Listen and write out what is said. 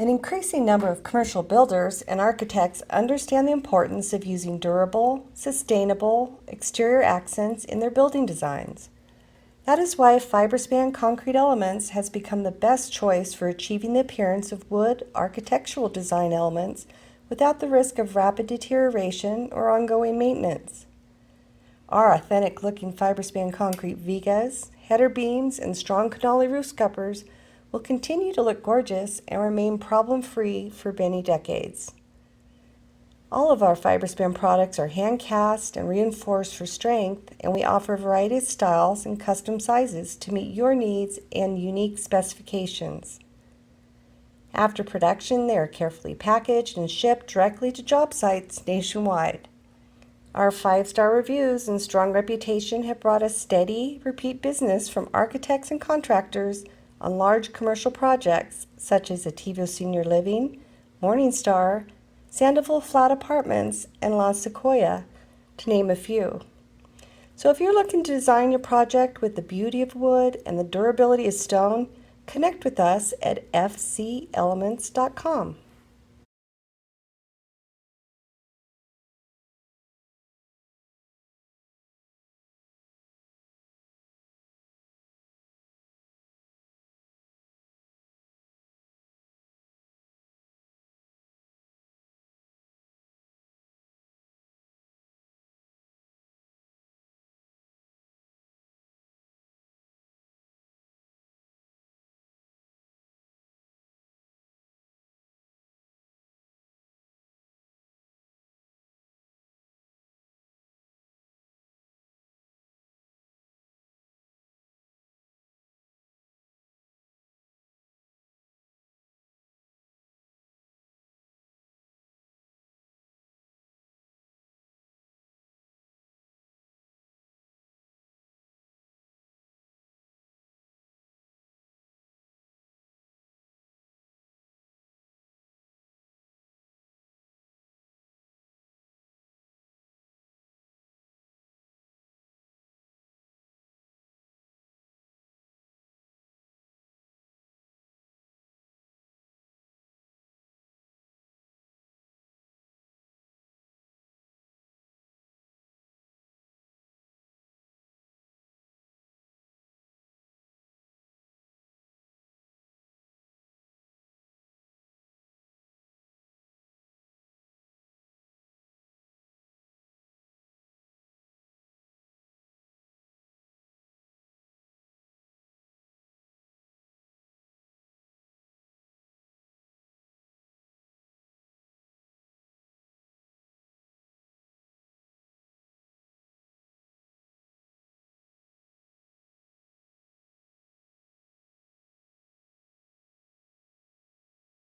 An increasing number of commercial builders and architects understand the importance of using durable, sustainable exterior accents in their building designs. That is why Fiberspan Concrete Elements has become the best choice for achieving the appearance of wood architectural design elements without the risk of rapid deterioration or ongoing maintenance. Our authentic-looking Fiberspan Concrete Vigas, header beams, and strong Canale roof scuppers will continue to look gorgeous and remain problem-free for many decades. All of our Fiberspan products are hand-cast and reinforced for strength, and we offer a variety of styles and custom sizes to meet your needs and unique specifications. After production, they are carefully packaged and shipped directly to job sites nationwide. Our 5-star reviews and strong reputation have brought us steady, repeat business from architects and contractors on large commercial projects such as Ativo Senior Living, Morningstar, Sandoval Flat Apartments, and La Sequoia, to name a few. So if you're looking to design your project with the beauty of wood and the durability of stone, connect with us at fcelements.com.